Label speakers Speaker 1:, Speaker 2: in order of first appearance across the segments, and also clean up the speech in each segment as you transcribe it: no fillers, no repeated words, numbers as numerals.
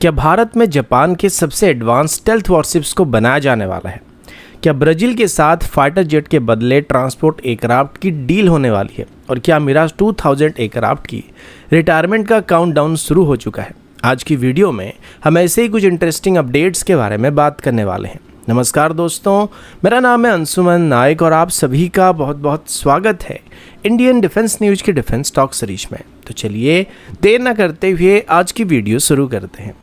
Speaker 1: क्या भारत में जापान के सबसे एडवांस स्टेल्थ वॉरशिप्स को बनाया जाने वाला है? क्या ब्राजील के साथ फाइटर जेट के बदले ट्रांसपोर्ट एयरक्राफ्ट की डील होने वाली है? और क्या मिराज 2000 एयरक्राफ्ट की रिटायरमेंट का काउंटडाउन शुरू हो चुका है? आज की वीडियो में हम ऐसे ही कुछ इंटरेस्टिंग अपडेट्स के बारे में बात करने वाले हैं। नमस्कार दोस्तों, मेरा नाम है अंशुमन नायक और आप सभी का बहुत बहुत स्वागत है इंडियन डिफेंस न्यूज के डिफेंस टॉक सीरीज में। तो चलिए देर न करते हुए आज की वीडियो शुरू करते हैं।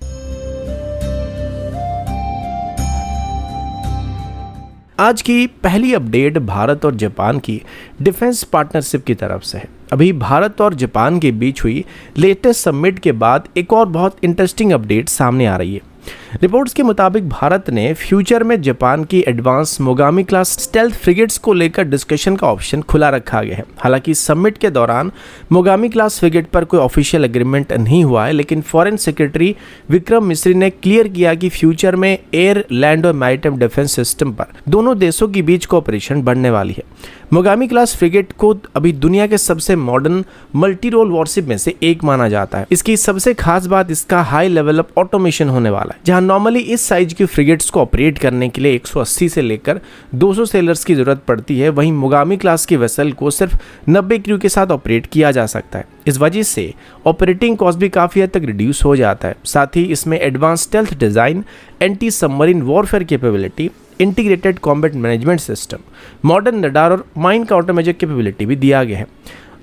Speaker 1: आज की पहली अपडेट भारत और जापान की डिफेंस पार्टनरशिप की तरफ से है। अभी भारत और जापान के बीच हुई लेटेस्ट समिट के बाद एक और बहुत इंटरेस्टिंग अपडेट सामने आ रही है। रिपोर्ट्स के मुताबिक भारत ने फ्यूचर में जापान की advance Mogami class stealth frigates को लेकर डिस्कशन का ऑप्शन खुला रखा गया है। हालांकि समिट के दौरान मोगामी क्लास फ्रिगेट पर कोई ऑफिशियल एग्रीमेंट नहीं हुआ है, लेकिन फॉरेन सेक्रेटरी विक्रम मिस्री ने क्लियर किया कि फ्यूचर में एयर, लैंड और मैरीटाइम डिफेंस सिस्टम पर दोनों देशों के बीच कोऑपरेशन बढ़ने वाली है। मोगामी क्लास फ्रिगेट को अभी दुनिया के सबसे मॉडर्न मल्टी रोल वॉरशिप में से एक माना जाता है। इसकी सबसे खास बात इसका हाई लेवल ऑफ ऑटोमेशन होने वाला है। जहां नॉर्मली इस साइज की फ्रिगेट्स को ऑपरेट करने के लिए 180 से लेकर 200 सेलर्स की जरूरत पड़ती है, वहीं मोगामी क्लास की वेसल को सिर्फ 90 क्रू के साथ ऑपरेट किया जा सकता है। इस वजह से ऑपरेटिंग कॉस्ट भी काफी हद तक रिड्यूस हो जाता है। साथ ही इसमें advance stealth design, anti submarine warfare capability, integrated combat management system, modern radar और माइन काउंटरमेजर कैपेबिलिटी भी दिया गया है।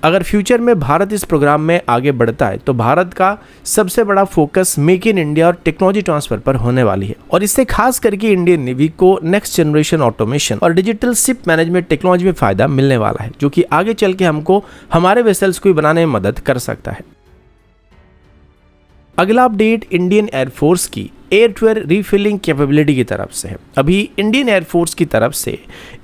Speaker 1: अगर फ्यूचर में भारत इस प्रोग्राम में आगे बढ़ता है तो भारत का सबसे बड़ा फोकस मेक इन इंडिया और टेक्नोलॉजी ट्रांसफर पर होने वाली है, और इससे खास करके इंडियन नेवी को नेक्स्ट जनरेशन ऑटोमेशन और डिजिटल शिप मैनेजमेंट टेक्नोलॉजी में फायदा मिलने वाला है, जो कि आगे चल के हमको हमारे वेसल्स को बनाने में मदद कर सकता है। अगला अपडेट इंडियन एयरफोर्स की air to air refilling capability की तरफ से है। अभी इंडियन एयरफोर्स की तरफ से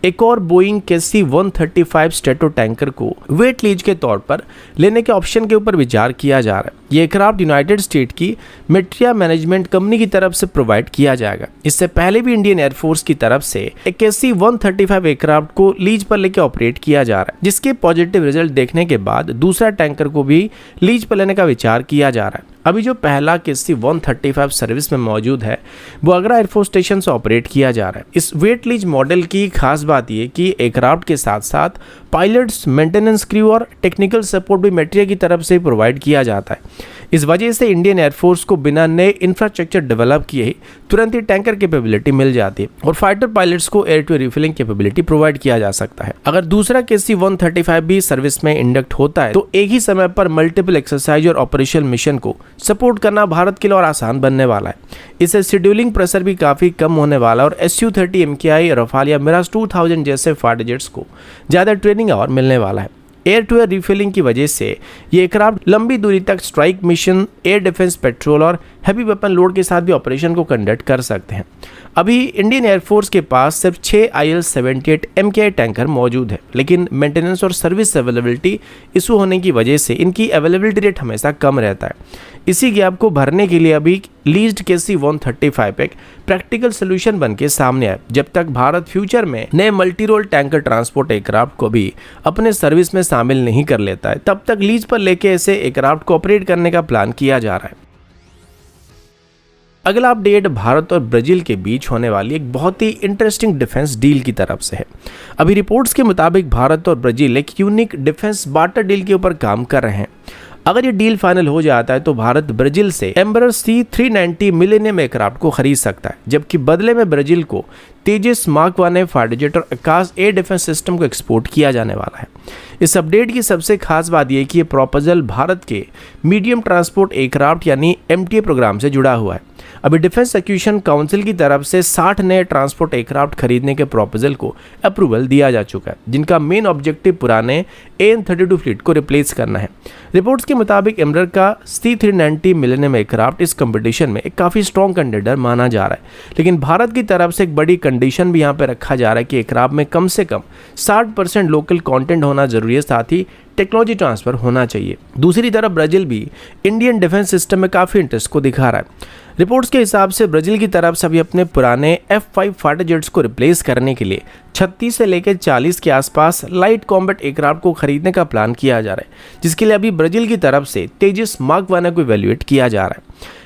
Speaker 1: एक और बोइंग KC-135 स्ट्रेटो टैंकर को वेट लीज के तौर पर लेने के ऑप्शन के ऊपर विचार किया जा रहा है। ये एयरक्राफ्ट यूनाइटेड स्टेट की मेट्रिया मैनेजमेंट कंपनी की तरफ से प्रोवाइड किया जाएगा। इससे पहले भी इंडियन एयरफोर्स की तरफ से एक KC-135 एयरक्राफ्ट को लीज पर लेकर ऑपरेट किया जा रहा है, जिसके पॉजिटिव रिजल्ट देखने के बाद दूसरा टैंकर को भी लीज पर लेने का विचार किया जा रहा है। अभी जो पहला KC-135 सर्विस में मौजूद है वो आगरा एयरफोर्स स्टेशन से ऑपरेट किया जा रहा है। इस वेट लीज मॉडल की खास बात यह कि एयरक्राफ्ट के साथ साथ पायलट्स, मेंटेनेंस क्रू और टेक्निकल सपोर्ट भी मेट्रिया की तरफ से प्रोवाइड किया जाता है। इस वजह से इंडियन एयरफोर्स को बिना नए इंफ्रास्ट्रक्चर डेवलप किए ही तुरंत ही टैंकर कैपेबिलिटी मिल जाती है और फाइटर पायलट्स को air to refilling capability provide किया जा सकता है। अगर दूसरा KC-135 भी सर्विस में इंडक्ट होता है तो एक ही समय पर मल्टीपल एक्सरसाइज और ऑपरेशनल मिशन को सपोर्ट करना भारत के लिए और आसान बनने वाला है। इससे शेड्यूलिंग प्रेशर भी काफी कम होने वाला है और Su-30 MKI, रफाल या मिराज 2000 जैसे फाइटर जेट्स को ज्यादा ट्रेनिंग और मिलने वाला है। एयर टू एयर रिफिलिंग की वजह से ये एयरक्राफ्ट लंबी दूरी तक strike mission, air defence, petrol और हैवी वेपन लोड के साथ भी ऑपरेशन को कंडक्ट कर सकते हैं। अभी इंडियन एयरफोर्स के पास सिर्फ 6 IL-78 MKI टैंकर मौजूद है, लेकिन मेंटेनेंस और सर्विस अवेलेबिलिटी इशू होने की वजह से इनकी अवेलेबिलिटी रेट हमेशा कम रहता है। इसी गैप को भरने के लिए अभी लीज्ड KC-135 एक प्रैक्टिकल सोल्यूशन बन के सामने आए। जब तक भारत फ्यूचर में नए multi role tanker transport aircraft को भी अपने सर्विस में शामिल नहीं कर लेता है, तब तक लीज पर लेके ऐसे एयरक्राफ्ट को ऑपरेट करने का प्लान किया जा रहा है। अगला अपडेट भारत और ब्राजील के बीच होने वाली एक बहुत ही इंटरेस्टिंग डिफेंस डील की तरफ से है। अभी रिपोर्ट्स के मुताबिक भारत और ब्राजील एक यूनिक डिफेंस बार्टर डील के ऊपर काम कर रहे हैं। अगर ये डील फाइनल हो जाता है तो भारत ब्राजील से एम्बरर C-390 मिलेनियम एयरक्राफ्ट को खरीद सकता है, जबकि बदले में ब्राजील को तेजस मार्क 1 फाइटर जेट और आकाश एयर डिफेंस सिस्टम को एक्सपोर्ट किया जाने वाला है। इस अपडेट की सबसे खास बात यह कि ये प्रपोजल भारत के मीडियम ट्रांसपोर्ट एयरक्राफ्ट यानी MTA प्रोग्राम से जुड़ा हुआ है। अभी डिफेंस एक्विजिशन काउंसिल की तरफ से 60 नए ट्रांसपोर्ट एयरक्राफ्ट खरीदने के प्रपोजल को अप्रूवल दिया जा चुका है, जिनका मेन ऑब्जेक्टिव पुराने AN-32 फ्लीट को रिप्लेस करना है। रिपोर्ट्स के मुताबिक एम्बरर का C-390 मिलेनियम एयरक्राफ्ट इस कंपटीशन में एक काफी स्ट्रॉन्ग कंटेंडर माना जा रहा है, लेकिन भारत की तरफ से एक बड़ी कंडीशन भी यहाँ पे रखा जा रहा है कि एयरक्राफ्ट में कम से कम 60% लोकल कंटेंट होना जरूरी है, साथ ही टेक्नोलॉजी ट्रांसफर होना चाहिए। दूसरी तरफ ब्राजील भी इंडियन डिफेंस सिस्टम में काफी इंटरेस्ट को दिखा रहा है। रिपोर्ट्स के हिसाब से ब्राजील की तरफ से अभी अपने पुराने F-5 फाइटर जेट्स को रिप्लेस करने के लिए 36 से लेकर 40 के आसपास लाइट कॉम्बैट एयरक्राफ्ट को खरीदने का प्लान किया जा रहा है, जिसके लिए अभी ब्राजील की तरफ से तेजस मार्क 1 को इवैल्यूएट किया जा रहा है।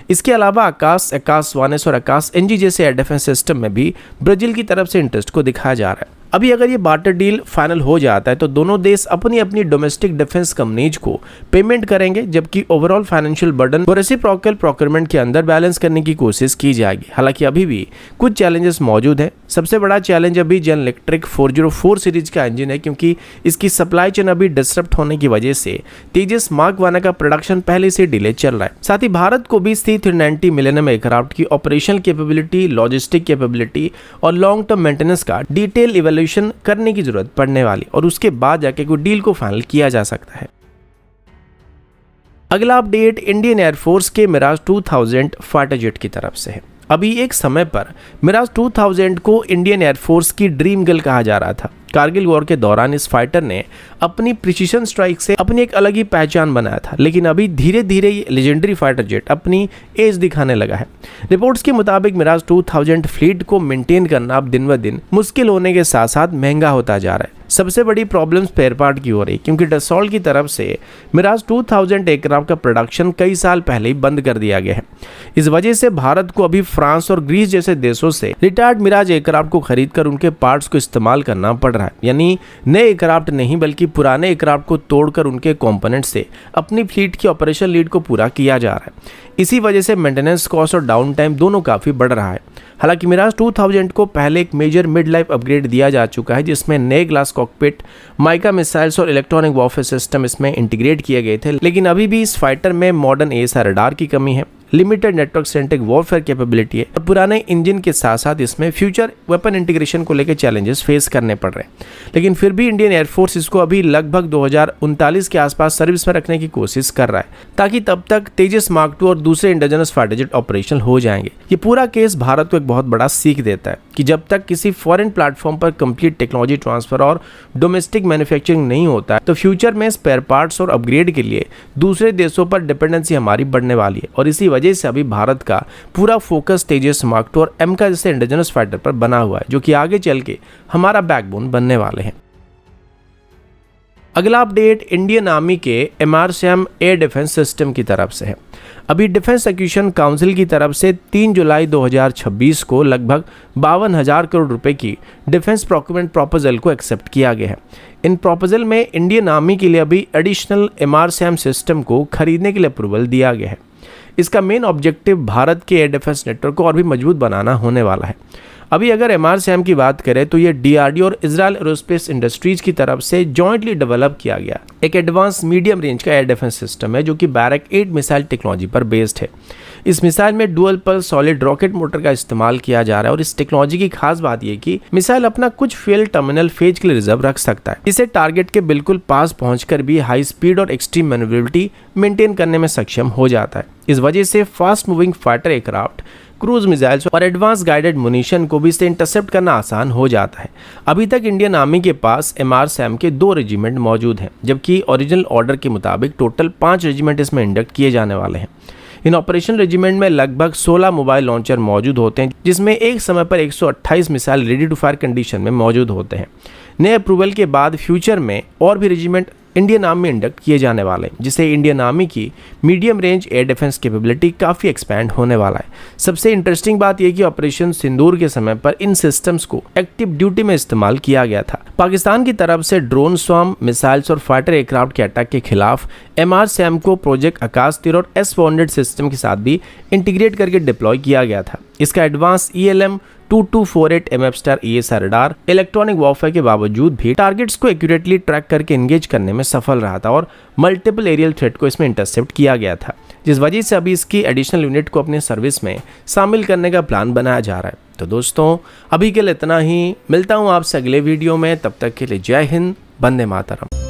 Speaker 1: इसके अलावा आकाश, आकाश वानिस और आकाश एनजी जैसे एयर डिफेंस सिस्टम में भी ब्राजील की तरफ से इंटरेस्ट को दिखाया जा रहा है। अभी अगर ये बार्टर डील फाइनल हो जाता है तो दोनों देश अपनी अपनी डोमेस्टिक डिफेंस कंपनीज को पेमेंट करेंगे, जबकि ओवरऑल फाइनेंशियल बर्डन और रेसिप्रोकल प्रोक्योरमेंट के अंदर बैलेंस करने की कोशिश की जाएगी। हालांकि अभी भी कुछ चैलेंजेस मौजूद हैं। सबसे बड़ा चैलेंज अभी जनरल इलेक्ट्रिक 404 सीरीज का इंजन है, क्योंकि इसकी सप्लाई चेन अभी डिसरप्ट होने की वजह से तेजस मार्क 1 का प्रोडक्शन पहले से डिले चल रहा है। साथ ही भारत को भी C-390 मिलेनियम एयरक्राफ्ट की ऑपरेशनल कैपेबिलिटी, लॉजिस्टिक कैपेबिलिटी और लॉन्ग टर्म मेंटेनेंस का डिटेल इवैल्यूएशन करने की जरूरत पड़ने वाली, और उसके बाद जाके कोई डील को फाइनल किया जा सकता है। अगला अपडेट इंडियन एयरफोर्स के मिराज 2000 फाइटर जेट की तरफ से है। अभी एक समय पर मिराज 2000 को इंडियन एयरफोर्स की ड्रीम गर्ल कहा जा रहा था। कारगिल वॉर के दौरान इस फाइटर ने अपनी प्रिसीजन स्ट्राइक से अपनी एक अलग ही पहचान बनाया था, लेकिन अभी धीरे धीरे ये लेजेंडरी फाइटर जेट अपनी एज दिखाने लगा है। रिपोर्ट्स के मुताबिक मिराज 2000 फ्लीट को मेंटेन करना अब दिन ब दिन मुश्किल होने के साथ साथ महंगा होता जा रहा है। सबसे बड़ी प्रॉब्लम स्पेयर पार्ट की हो रही, क्योंकि डसॉल्ट की तरफ से मिराज 2000 एयरक्राफ्ट का प्रोडक्शन कई साल पहले ही बंद कर दिया गया है। इस वजह से भारत को अभी फ्रांस और ग्रीस जैसे देशों से रिटायर्ड मिराज एयरक्राफ्ट को खरीदकर उनके पार्ट्स को इस्तेमाल करना पड़ रहा है। यानी नए एयरक्राफ्ट नहीं बल्कि पुराने एयरक्राफ्ट को तोड़कर उनके कंपोनेंट से अपनी फ्लीट की ऑपरेशन लीड को पूरा किया जा रहा है। इसी वजह से मेंटेनेंस कॉस्ट और डाउन टाइम दोनों काफी बढ़ रहा है। हालांकि मिराज 2000 को पहले एक मेजर मिड लाइफ अपग्रेड दिया जा चुका है, जिसमें नए ग्लास कॉकपिट, माइका मिसाइल्स और इलेक्ट्रॉनिक वॉरफेयर सिस्टम इसमें इंटीग्रेट किए गए थे, लेकिन अभी भी इस फाइटर में मॉडर्न AESA रडार की कमी है, limited network centric warfare capability है और पुराने इंजन के साथ साथ इसमें फ्यूचर वेपन इंटीग्रेशन को लेकर चैलेंजेस फेस करने पड़ रहे हैं। लेकिन फिर भी इंडियन एयरफोर्स इसको अभी लगभग 2039 के आसपास सर्विस में रखने की कोशिश कर रहा है, ताकि तब तक तेजस मार्क 2 और दूसरे इंडिजिनस फाइटर जेट ऑपरेशनल हो जाएंगे। ये पूरा केस भारत को एक बहुत बड़ा सीख देता है कि जब तक किसी फॉरेन प्लेटफॉर्म पर कंप्लीट टेक्नोलॉजी ट्रांसफर और डोमेस्टिक मैन्युफैक्चरिंग नहीं होता है तो फ्यूचर में स्पेयर पार्ट्स और अपग्रेड के लिए दूसरे देशों पर डिपेंडेंसी हमारी बढ़ने वाली है। और इसी वजह से अभी भारत का पूरा फोकस तेजस मार्क 2 और एमका जैसे इंडिजिनस फाइटर पर बना हुआ है, जो कि आगे चल के हमारा बैकबोन बनने वाले हैं। अगला अपडेट इंडियन आर्मी के MRSAM एयर डिफेंस सिस्टम की तरफ से है। अभी डिफेंस एक्विजिशन काउंसिल की तरफ से 3 जुलाई 2026 को लगभग 52,000 करोड़ रुपए की डिफेंस प्रोक्योरमेंट प्रपोजल को एक्सेप्ट किया गया है। इन प्रपोजल में इंडियन आर्मी के लिए अभी एडिशनल MRSAM सिस्टम को खरीदने के लिए अप्रूवल दिया गया है। इसका मेन ऑब्जेक्टिव भारत के एयर डिफेंस नेटवर्क को और भी मजबूत बनाना होने वाला है। अभी अगर MRSAM की बात करें तो ये DRDO और इजराइल एरोस्पेस इंडस्ट्रीज की तरफ से जॉइंटली डेवलप किया गया एक एडवांस मीडियम रेंज का एयर डिफेंस सिस्टम है, जो कि बैरक 8 मिसाइल टेक्नोलॉजी पर बेस्ड है। इस मिसाइल में dual pulse solid rocket motor का इस्तेमाल किया जा रहा है और इस टेक्नोलॉजी की खास बात यह कि मिसाइल अपना कुछ फ्यूल टर्मिनल फेज के लिए रिजर्व रख सकता है। इसे टारगेट के बिल्कुल पास पहुंचकर भी हाई स्पीड और एक्सट्रीम मैन्युवरेबिलिटी मेंटेन करने में सक्षम हो जाता है। इस वजह से fast moving fighter aircraft, cruise missiles और एडवांस गाइडेड मुनिशन को भी इसे इंटरसेप्ट करना आसान हो जाता है। अभी तक इंडियन आर्मी के पास MRSAM के 2 रेजिमेंट मौजूद हैं, जबकि ओरिजिनल ऑर्डर के मुताबिक टोटल 5 रेजिमेंट इसमें इंडक्ट किए जाने वाले हैं। इन ऑपरेशन रेजिमेंट में लगभग 16 मोबाइल लॉन्चर मौजूद होते हैं, जिसमें एक समय पर 128 missile ready to fire condition में मौजूद होते हैं। नए अप्रूवल के बाद फ्यूचर में और भी रेजिमेंट इंडियन आर्मी में इंडक्ट किए जाने वाले हैं, जिससे इंडियन आर्मी की medium range air defence capability काफ़ी एक्सपैंड होने वाला है। सबसे इंटरेस्टिंग बात यह कि ऑपरेशन सिंदूर के समय पर इन सिस्टम्स को एक्टिव ड्यूटी में इस्तेमाल किया गया था। पाकिस्तान की तरफ से ड्रोन स्वार्म, मिसाइल्स और फाइटर एयरक्राफ्ट के अटैक के खिलाफ MRSAM को प्रोजेक्ट आकाश 3 और S-400 सिस्टम के साथ भी इंटीग्रेट करके डिप्लॉय किया गया था। इसका advance ELM 2248 MF-STAR AESA radar electronic warfare के बावजूद भी टारगेट्स को एक्यूरेटली ट्रैक करके एंगेज करने में सफल रहा था और मल्टीपल एरियल थ्रेट को इसमें इंटरसेप्ट किया गया था, जिस वजह से अभी इसकी एडिशनल यूनिट को अपने सर्विस में शामिल करने का प्लान बनाया जा रहा है। तो दोस्तों अभी के लिए इतना ही, मिलता हूँ आपसे अगले वीडियो में, तब तक के लिए जय हिंद, वंदे मातरम।